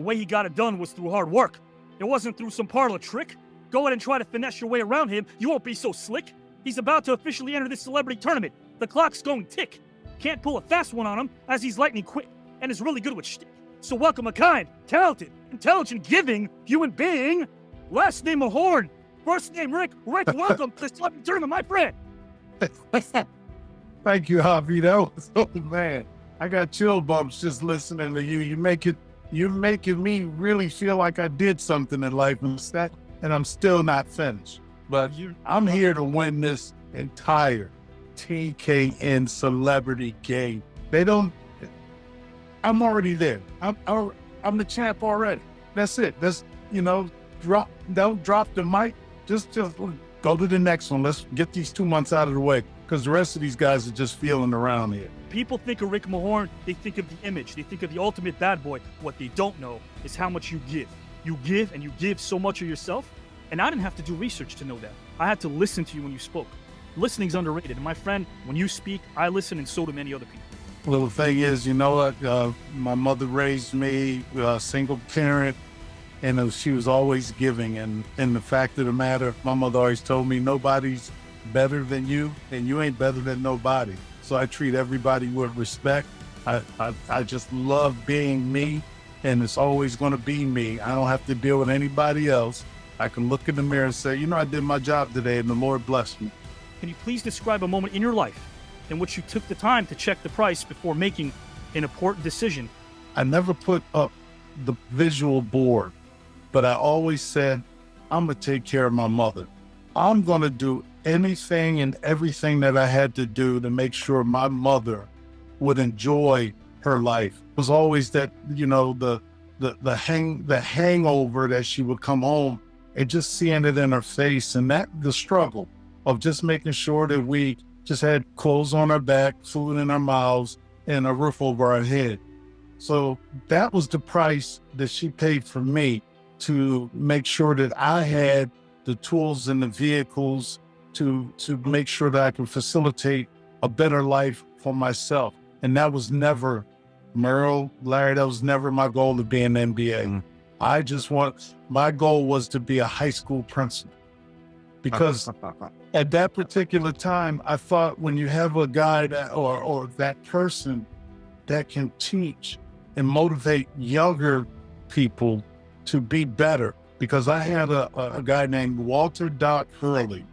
way he got it done was through hard work. It wasn't through some parlor trick. Go ahead and try to finesse your way around him. You won't be so slick. He's about to officially enter this celebrity tournament. The clock's going tick. Can't pull a fast one on him, as he's lightning quick and is really good with shtick. So welcome a kind, talented, intelligent, giving human being. Last name Mahorn, first name Rick. Rick, welcome to the celebrity tournament, my friend. Thank you, Avi. That was, oh man, I got chill bumps just listening to you. You're making me really feel like I did something in life, and I'm still not finished. But I'm here to win this entire TKN celebrity game. I'm already there. I'm the champ already. That's it. Don't drop the mic. Just go to the next one. Let's get these 2 months out of the way, because the rest of these guys are just feeling around here. People think of Rick Mahorn, they think of the image, they think of the ultimate bad boy. What they don't know is how much you give. You give, and you give so much of yourself. And I didn't have to do research to know that. I had to listen to you when you spoke. Listening's underrated. And my friend, when you speak, I listen, and so do many other people. Well, the thing is, you know what? My mother raised me a single parent, and she was always giving. And the fact of the matter, my mother always told me, nobody's better than you, and you ain't better than nobody. So I treat everybody with respect. I just love being me, and it's always going to be me. I don't have to deal with anybody else. I can look in the mirror and say, I did my job today, and the Lord blessed me. Can you please describe a moment in your life in which you took the time to check the price before making an important decision? I never put up the visual board, but I always said, I'm going to take care of my mother. I'm going to do anything and everything that I had to do to make sure my mother would enjoy her life. It was always that, the hangover that she would come home and just seeing it in her face, and the struggle of just making sure that we just had clothes on our back, food in our mouths, and a roof over our head. So that was the price that she paid for me, to make sure that I had the tools and the vehicles to make sure that I could facilitate a better life for myself. And that was never, Merril, Larry, that was never my goal to be in the NBA. My goal was to be a high school principal. Because at that particular time, I thought, when you have a guy or that person that can teach and motivate younger people to be better, because I had a guy named Walter Doc Hurley,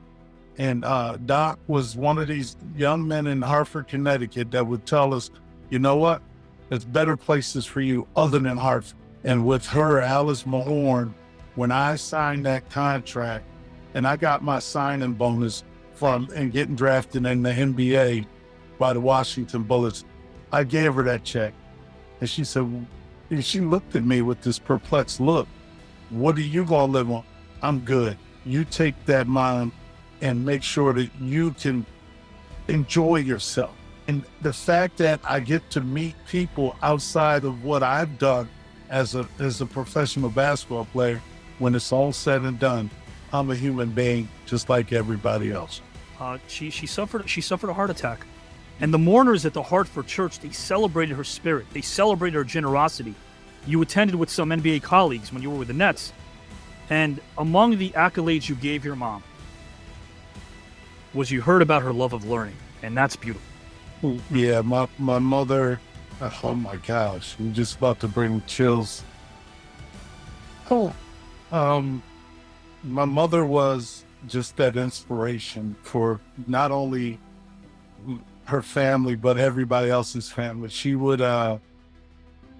and Doc was one of these young men in Hartford, Connecticut, that would tell us, you know what, there's better places for you other than Hartford. And with her, Alice Mahorn, when I signed that contract, and I got my signing bonus and getting drafted in the NBA by the Washington Bullets, I gave her that check. And she said, she looked at me with this perplexed look. What are you going to live on? I'm good. You take that mine and make sure that you can enjoy yourself. And the fact that I get to meet people outside of what I've done as a professional basketball player, when it's all said and done, I'm a human being just like everybody else. She suffered a heart attack. And the mourners at the Hartford church, they celebrated her spirit. They celebrated her generosity. You attended with some NBA colleagues when you were with the Nets. And among the accolades you gave your mom was you heard about her love of learning. And that's beautiful. Yeah, my mother, oh my gosh, I'm just about to bring chills. My mother was just that inspiration for not only her family, but everybody else's family. She would,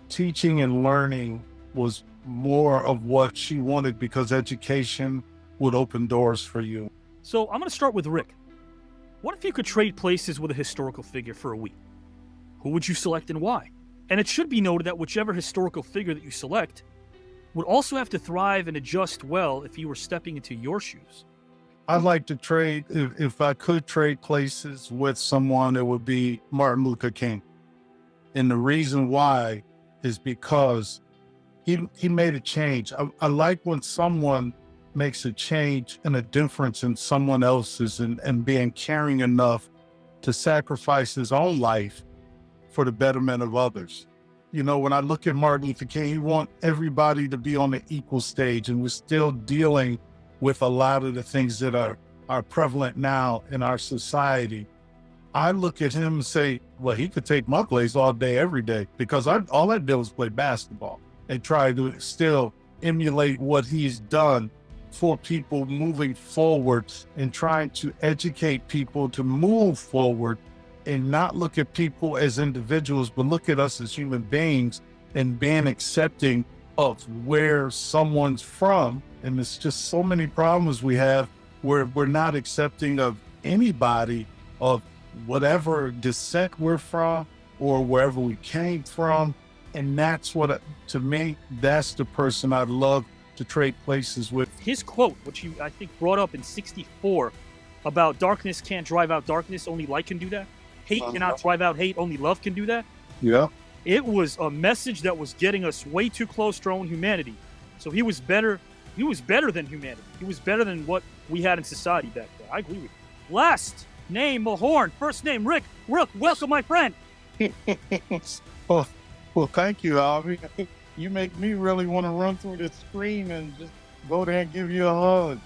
teaching and learning was more of what she wanted, because education would open doors for you. So I'm going to start with Rick. What if you could trade places with a historical figure for a week? Who would you select and why? And it should be noted that whichever historical figure that you select would also have to thrive and adjust well if you were stepping into your shoes. I'd like to trade, if I could trade places with someone, it would be Martin Luther King. And the reason why is because he made a change. I like when someone makes a change and a difference in someone else's, and being caring enough to sacrifice his own life for the betterment of others. You know, when I look at Martin Luther King, he want everybody to be on the equal stage, and we're still dealing with a lot of the things that are prevalent now in our society. I look at him and say, well, he could take my place all day, every day, because all I did was play basketball and try to still emulate what he's done for people moving forward and trying to educate people to move forward and not look at people as individuals, but look at us as human beings and being accepting of where someone's from. And there's just so many problems we have where we're not accepting of anybody of whatever descent we're from or wherever we came from. And that's what, to me, that's the person I'd love to trade places with. His quote, which you, I think, brought up in 64, about darkness can't drive out darkness, only light can do that. Hate cannot drive out hate, only love can do that. Yeah. It was a message that was getting us way too close to our own humanity. So he was better than humanity. He was better than what we had in society back then. I agree with you. Last name, Mahorn. First name, Rick. Rick, welcome, my friend. Well, thank you, Avi. You make me really want to run through the screen and just go there and give you a hug.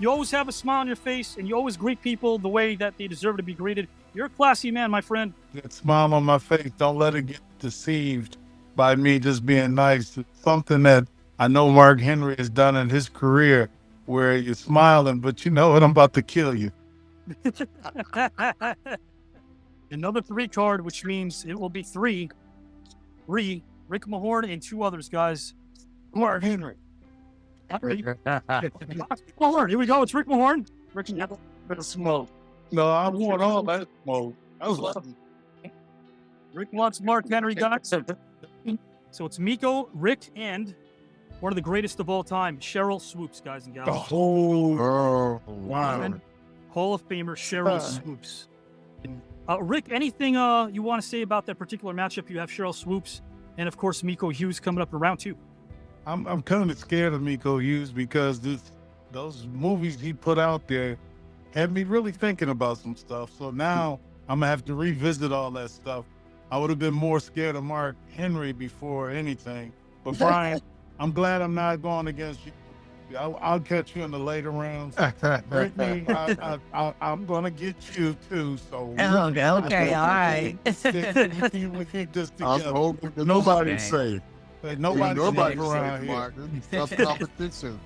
You always have a smile on your face, and you always greet people the way that they deserve to be greeted. You're a classy man, my friend. That smile on my face, don't let it get deceived by me just being nice. It's something that I know Mark Henry has done in his career where you're smiling, but you know what, I'm about to kill you. Another 3 card, which means it will be 3. Rick Mahorn and 2 others, guys. Mark Henry. Mahorn, here we go. It's Rick Mahorn. Rick, you have a bit of smoke. No, I want all that smoke. I was loving Rick wants Mark Henry, guys. So it's Miko, Rick, and one of the greatest of all time, Sheryl Swoopes, guys and gals. Oh, wow. Hall of Famer Sheryl Swoopes. Rick, anything you want to say about that particular matchup? You have Sheryl Swoopes and, of course, Miko Hughes coming up in round 2. I'm kind of scared of Miko Hughes because those movies he put out there had me really thinking about some stuff. So now I'm going to have to revisit all that stuff. I would have been more scared of Mark Henry before anything. But Brian, I'm glad I'm not going against you. I'll catch you in the later rounds. Brittany, I'm going to get you too. So okay, all right. we just together. Nobody's safe. Nobody's safe safe, around here. Mark. Tough competition.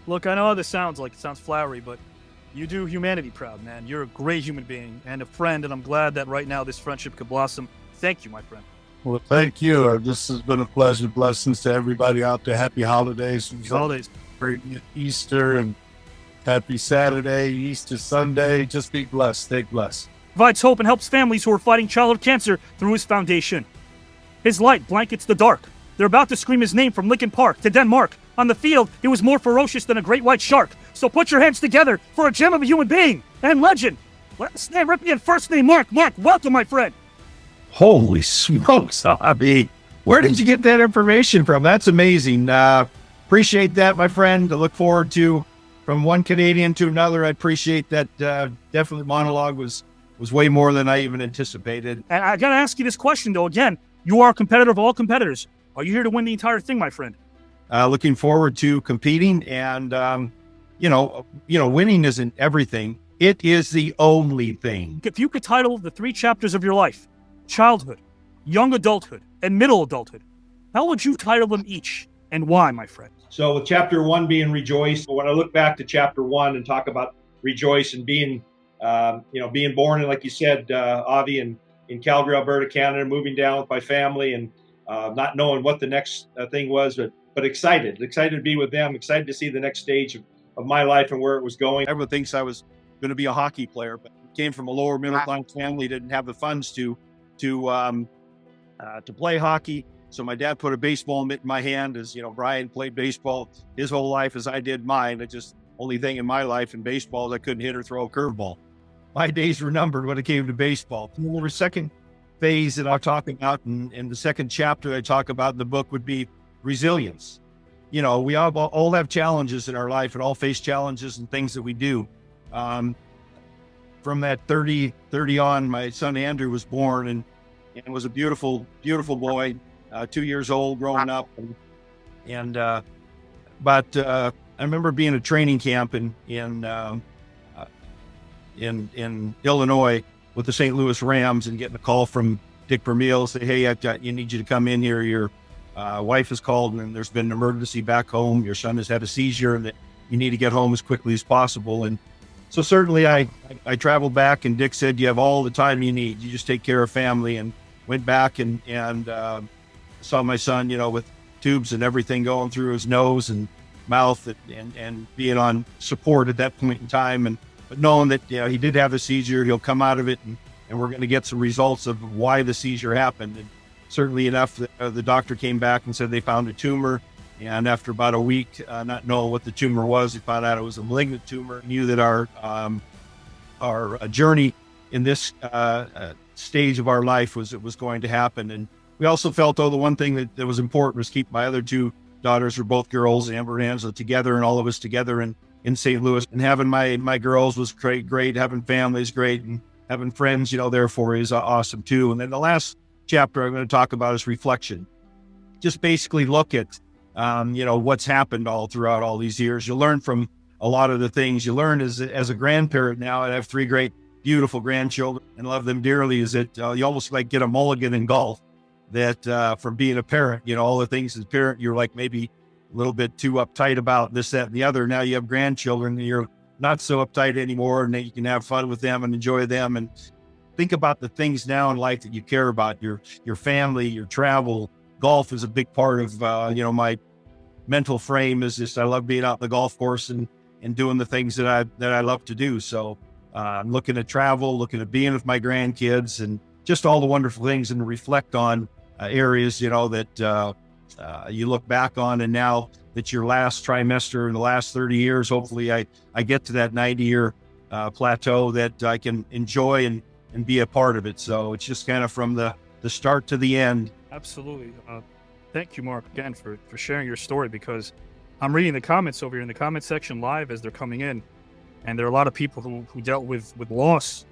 Look, I know how this sounds like. It sounds flowery, but you do humanity proud, man. You're a great human being and a friend, and I'm glad that right now this friendship could blossom. Thank you, my friend. Well, thank you. This has been a pleasure. Blessings to everybody out there. Happy holidays. Holidays. Great Easter and happy Saturday, Easter Sunday. Just be blessed. Stay blessed. Provides hope and helps families who are fighting childhood cancer through his foundation. His light blankets the dark. They're about to scream his name from Lincoln Park to Denmark. On the field, he was more ferocious than a great white shark. So put your hands together for a gem of a human being and legend. Last name Rypien, first name Mark. Mark, welcome, my friend. Holy smokes, Avi. Where did you get that information from? That's amazing. Appreciate that, my friend. I look forward to from one Canadian to another. I appreciate that. Definitely monologue was way more than I even anticipated. And I got to ask you this question, though. Again, you are a competitor of all competitors. Are you here to win the entire thing, my friend? Looking forward to competing, and winning isn't everything. It is the only thing. If you could title the 3 chapters of your life, childhood, young adulthood, and middle adulthood, how would you title them each, and why, my friend? So with chapter 1 being rejoice, when I look back to chapter 1 and talk about rejoice and being born, and like you said, Avi, in Calgary, Alberta, Canada, moving down with my family and not knowing what the next thing was, but excited to be with them, excited to see the next stage of my life and where it was going. Everyone thinks I was going to be a hockey player, but came from a lower middle class family, didn't have the funds to play hockey. So my dad put a baseball mitt in my hand, as Brian played baseball his whole life as I did mine. It just only thing in my life in baseball is I couldn't hit or throw a curveball. My days were numbered when it came to baseball. The second phase that I'll talk about in the second chapter I talk about in the book would be resilience. We all have challenges in our life and all face challenges and things that we do. From that 30 on, my son Andrew was born and was a beautiful, beautiful boy. 2 years old growing up. But I remember being at training camp in Illinois with the St. Louis Rams and getting a call from Dick Vermeil, say, hey, you need you to come in here. Your wife has called and there's been an emergency back home. Your son has had a seizure and that you need to get home as quickly as possible. And so certainly I traveled back, and Dick said, you have all the time you need. You just take care of family. And went back and saw my son, with tubes and everything going through his nose and mouth and being on support at that point in time. But knowing that, he did have a seizure, he'll come out of it, and we're going to get some results of why the seizure happened. And certainly enough, the doctor came back and said they found a tumor. And after about a week, not knowing what the tumor was, he found out it was a malignant tumor. Knew that our journey in this stage of our life was going to happen. And we also felt, the one thing that was important was keep my other two daughters, were both girls, Amber and Angela, together, and all of us together in St. Louis. And having my girls was great. Having family is great, and having friends, therefore is awesome too. And then the last chapter I'm going to talk about is reflection. Just basically look at what's happened all throughout all these years. You learn from a lot of the things you learn as a grandparent now. And I have 3 great, beautiful grandchildren and love them dearly. Is that you almost like get a mulligan in golf, that from being a parent, all the things as a parent, you're like maybe a little bit too uptight about this, that, and the other. Now you have grandchildren and you're not so uptight anymore, and that you can have fun with them and enjoy them and think about the things now in life that you care about, your family, your travel. Golf is a big part of, my mental frame is just, I love being out on the golf course and doing the things that I love to do. So I'm looking at travel, looking at being with my grandkids, and just all the wonderful things, and reflect on areas, that you look back on. And now that your last trimester in the last 30 years, hopefully I get to that 90-year plateau that I can enjoy and be a part of it. So it's just kind of from the start to the end. Absolutely. Thank you, Mark, again, for sharing your story, because I'm reading the comments over here in the comment section live as they're coming in, and there are a lot of people who dealt with loss.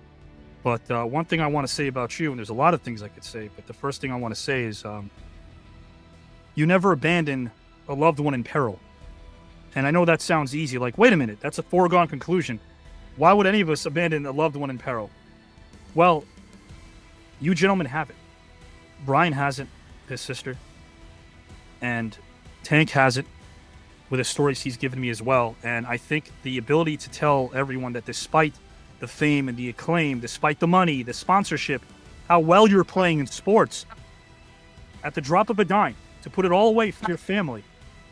But one thing I want to say about you, and there's a lot of things I could say, but the first thing I want to say is you never abandon a loved one in peril. And I know that sounds easy, like, wait a minute, that's a foregone conclusion. Why would any of us abandon a loved one in peril? Well, you gentlemen have it. Brian has it, his sister, and Tank has it with the stories he's given me as well. And I think the ability to tell everyone that despite the fame and the acclaim, despite the money, the sponsorship, how well you're playing in sports, at the drop of a dime, to put it all away for your family,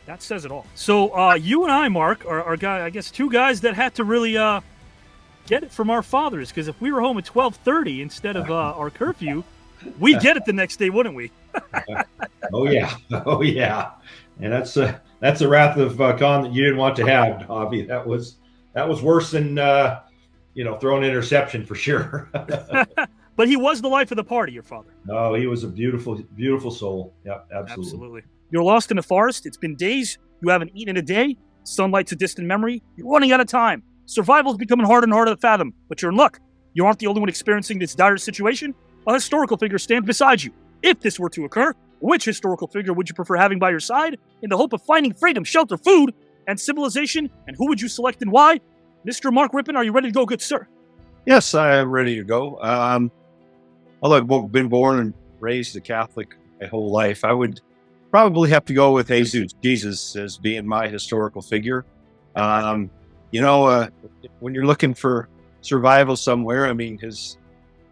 that says it all. So you and I, Mark, are I guess 2 guys that had to really get it from our fathers, because if we were home at 12:30 instead of our curfew, we'd get it the next day, wouldn't we? Oh yeah. And that's the wrath of Khan that you didn't want to have, Avi. That was worse than throwing an interception for sure. But he was the life of the party, your father. Oh, he was a beautiful, beautiful soul. Yeah, absolutely. You're lost in the forest. It's been days. You haven't eaten in a day. Sunlight's a distant memory. You're running out of time. Survival's becoming harder and harder to fathom. But you're in luck. You aren't the only one experiencing this dire situation. A historical figure stands beside you. If this were to occur, which historical figure would you prefer having by your side in the hope of finding freedom, shelter, food, and civilization? And who would you select and why? Mr. Mark Rypien, are you ready to go, good sir? Yes, I am ready to go. Although I've been born and raised a Catholic my whole life, I would probably have to go with Jesus, as being my historical figure. When you're looking for survival somewhere, his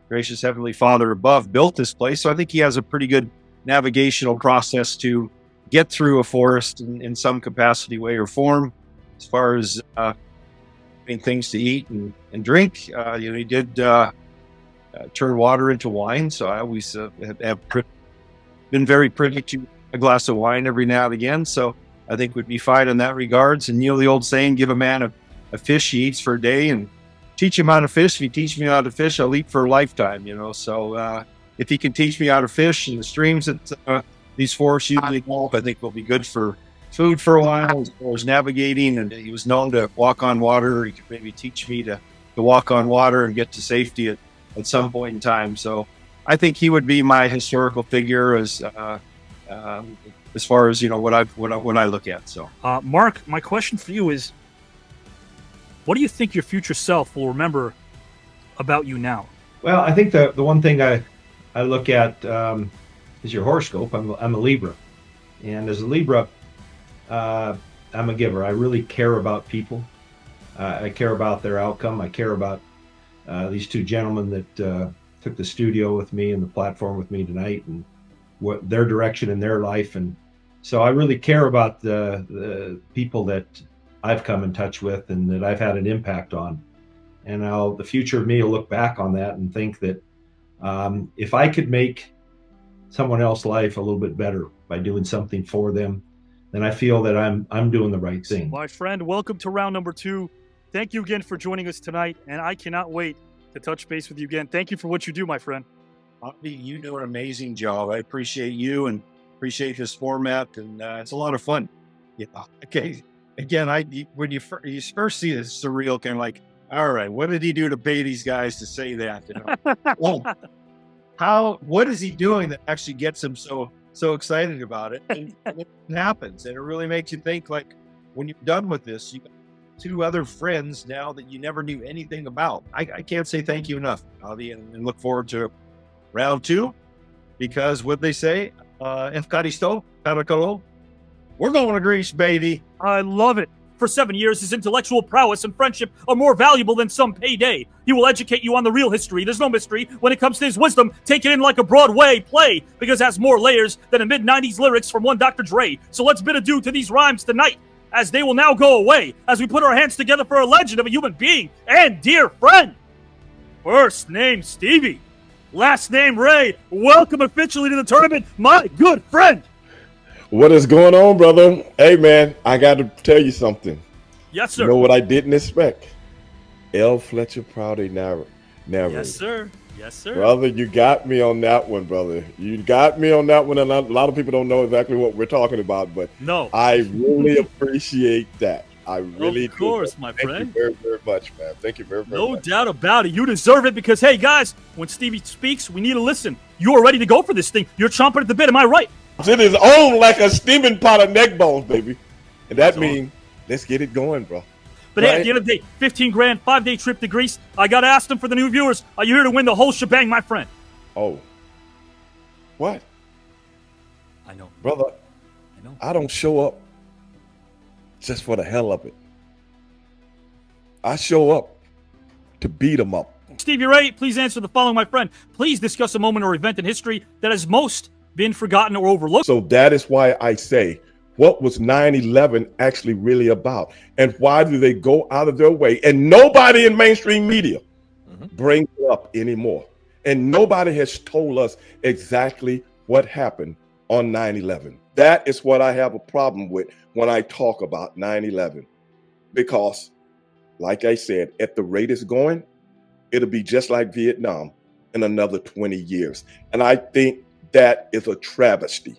gracious Heavenly Father above built this place, so I think he has a pretty good navigational process to get through a forest in some capacity, way, or form. As far as things to eat and drink, he did turn water into wine, so I always have been very privy to a glass of wine every now and again, so I think we'd be fine in that regards. And the old saying, give a man a fish he eats for a day, and teach him how to fish. If he teach me how to fish, I'll eat for a lifetime, so if he can teach me how to fish in the streams that these forests usually go, I think will be good for food for a while, as far as navigating. And he was known to walk on water. He could maybe teach me to walk on water and get to safety at some point in time. So I think he would be my historical figure, as as far as what I look at. So, Mark, my question for you is, what do you think your future self will remember about you now? Well, I think the one thing I look at is your horoscope. I'm a Libra, and as a Libra, I'm a giver. I really care about people. I care about their outcome. I care about these two gentlemen that took the studio with me and the platform with me tonight, and what their direction in their life. And so I really care about the people that I've come in touch with and that I've had an impact on. And the future of me will look back on that and think that if I could make someone else's life a little bit better by doing something for them, then I feel that I'm doing the right thing. My friend, welcome to round number 2. Thank you again for joining us tonight, and I cannot wait to touch base with you again. Thank you for what you do, my friend. Avi, you do an amazing job. I appreciate you and appreciate this format, and it's a lot of fun. Yeah. Okay. Again, when you first see this, it's surreal, kind of like, all right, what did he do to pay these guys to say that? Well, what is he doing that actually gets him so excited about it? And it happens, and it really makes you think. Like, when you're done with this, you got 2 other friends now that you never knew anything about. I can't say thank you enough, Avi, and look forward to round 2, because what they say, Efkaristo, Karakalo, we're going to Greece, baby. I love it. For 7 years, his intellectual prowess and friendship are more valuable than some payday. He will educate you on the real history. There's no mystery. When it comes to his wisdom, take it in like a Broadway play, because it has more layers than a mid-90s lyrics from one Dr. Dre. So let's bid adieu to these rhymes tonight, as they will now go away, as we put our hands together for a legend of a human being and dear friend. First name Stevie, last name Ray. Welcome officially to the tournament, my good friend. What is going on, brother? Hey, man, I got to tell you something. Yes, sir. You know what I didn't expect? L. Fletcher Prouty narrator. Yes, sir. Yes, sir. Brother, you got me on that one, brother. You got me on that one, and a lot of people don't know exactly what we're talking about, but no, I really appreciate that. I really do. Of course, my friend. Thank you very, very much, man. Thank you very, very much. No doubt about it. You deserve it, because, hey, guys, when Stevie speaks, we need to listen. You are ready to go for this thing. You're chomping at the bit. Am I right? It is on like a steaming pot of neck bones, baby. And that means let's get it going, bro. But hey, at the end of the day, 15 grand, 5-day trip to Greece. I got to ask them for the new viewers. Are you here to win the whole shebang, my friend? Oh. What? I know. Brother, I know. I don't show up just for the hell of it. I show up to beat them up. Stevie Ray, please answer the following, my friend. Please discuss a moment or event in history that has most been forgotten or overlooked. So that is why I say, what was 9/11 actually really about? And why do they go out of their way? And nobody in mainstream media brings it up anymore. And nobody has told us exactly what happened on 9/11. That is what I have a problem with when I talk about 9/11. Because, like I said, at the rate it's going, it'll be just like Vietnam in another 20 years. And I think that is a travesty.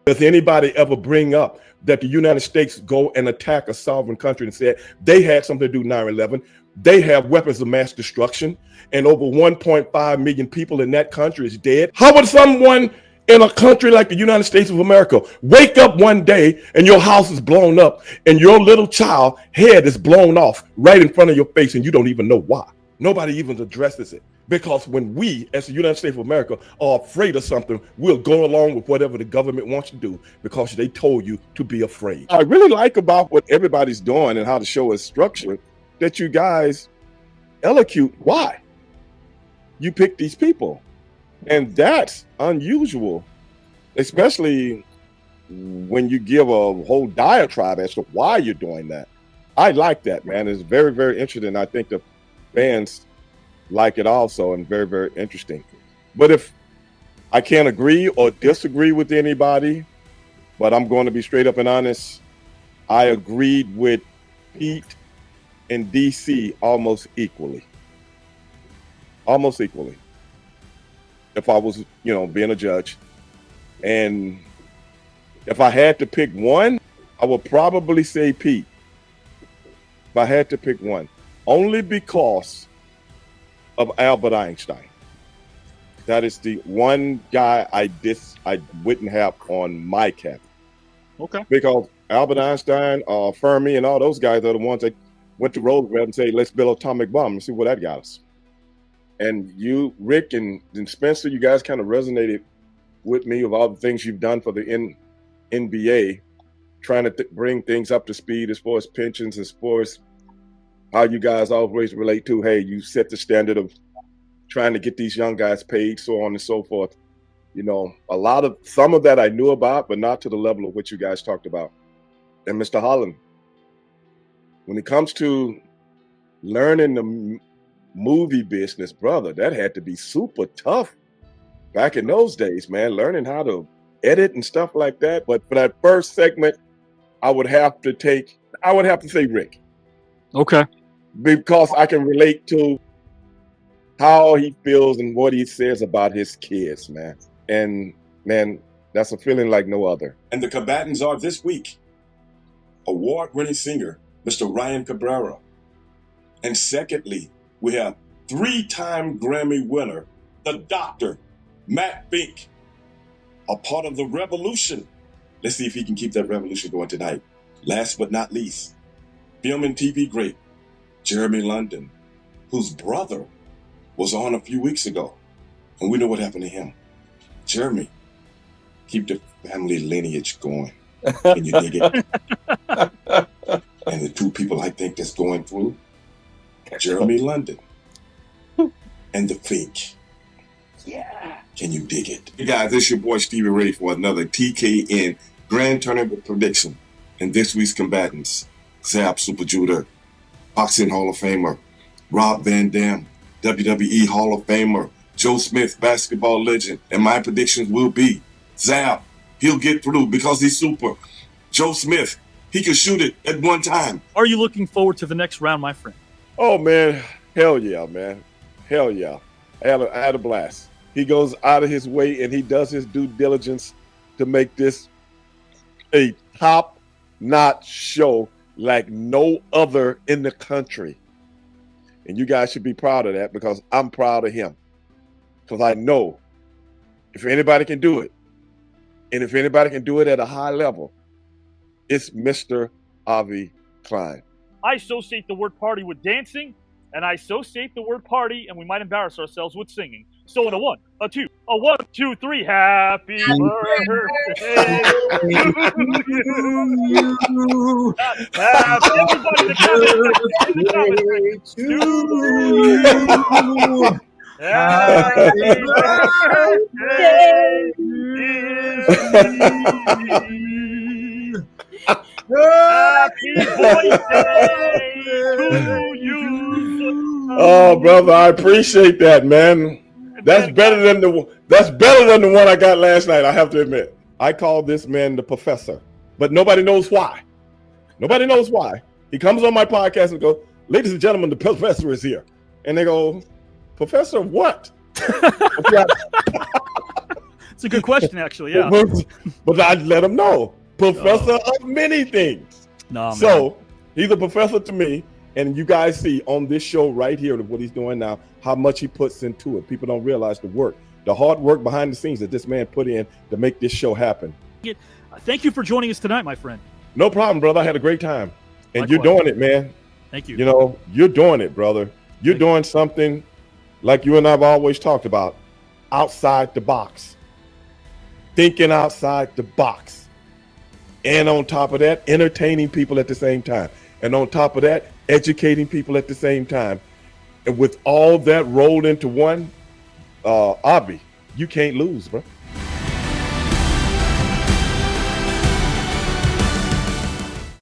Does anybody ever bring up that the United States go and attack a sovereign country and say they had something to do with 9/11? They have weapons of mass destruction, and over 1.5 million people in that country is dead. How would someone in a country like the United States of America wake up one day and your house is blown up and your little child head is blown off right in front of your face and you don't even know why? Nobody even addresses it. Because when we, as the United States of America, are afraid of something, we'll go along with whatever the government wants to do because they told you to be afraid. I really like about what everybody's doing and how the show is structured, that you guys elocute why you pick these people. And that's unusual, especially when you give a whole diatribe as to why you're doing that. I like that, man. It's very, very interesting. I think the fans like it also, and very, very interesting. But if I can't agree or disagree with anybody, but I'm going to be straight up and honest, I agreed with Pete and DC almost equally. Almost equally. If I was, being a judge. And if I had to pick one, I would probably say Pete. If I had to pick one. Only because of Albert Einstein. That is the one guy I wouldn't have on my cabinet. Okay. Because Albert Einstein, Fermi, and all those guys are the ones that went to Roosevelt and say, let's build an atomic bomb and see what that got us. And you, Rick, and Spencer, you guys kind of resonated with me of all the things you've done for the NBA, trying to bring things up to speed as far as pensions, as far as how you guys always relate to, hey, you set the standard of trying to get these young guys paid, so on and so forth. You know, some of that I knew about, but not to the level of what you guys talked about. And Mr. Holland, when it comes to learning the movie business, brother, that had to be super tough back in those days, man, learning how to edit and stuff like that. But for that first segment, I would have to say Rick. Okay. Because I can relate to how he feels and what he says about his kids, man. And man, that's a feeling like no other. And the combatants are this week, award-winning singer, Mr. Ryan Cabrera. And secondly, we have 3-time Grammy winner, the Dr. Matt Fink, a part of the revolution. Let's see if he can keep that revolution going tonight. Last but not least, film and TV great, Jeremy London, whose brother was on a few weeks ago. And we know what happened to him. Jeremy, keep the family lineage going. Can you dig it? And the two people I think that's going through, Jeremy London and the Fink. Yeah. Can you dig it? Hey guys, this is your boy Stevie Ray for another TKN Grand Tournament prediction. And this week's combatants, Zab Super Judah, Boxing Hall of Famer, Rob Van Dam, WWE Hall of Famer, Joe Smith, basketball legend. And my predictions will be Zab, he'll get through because he's super. Joe Smith, he can shoot it at one time. Are you looking forward to the next round, my friend? Oh, man. Hell yeah, man. Hell yeah. I had a blast. He goes out of his way and he does his due diligence to make this a top-notch show like no other in the country. And you guys should be proud of that because I'm proud of him. Because I know if anybody can do it, and if anybody can do it at a high level, it's Mr. Avi Klein. I associate the word party with dancing, and I associate the word party, and we might embarrass ourselves with singing. So in a 1, a 2, a 1, 2, 3, happy birthday to you. Everybody in the comments, to you. Happy birthday, happy birthday to you. Oh, brother, I appreciate that, man. That's better than the one I got last night, I have to admit. I call this man the professor, but nobody knows why. Nobody knows why. He comes on my podcast and goes, ladies and gentlemen, the professor is here. And they go, professor what? It's a good question, actually, yeah. But I let him know. Professor of many things. No, man. So he's a professor to me. And you guys see on this show right here what he's doing now, how much he puts into it. People don't realize the work, the hard work behind the scenes that this man put in to make this show happen. Thank you for joining us tonight, my friend. No problem, brother. I had a great time. And Likewise. You're doing it, man. Thank you. You know, you're doing it, brother. You're doing something like you and I have always talked about, outside the box. Thinking outside the box. And on top of that, entertaining people at the same time. And on top of that, educating people at the same time. And with all that rolled into one, Avi, you can't lose, bro.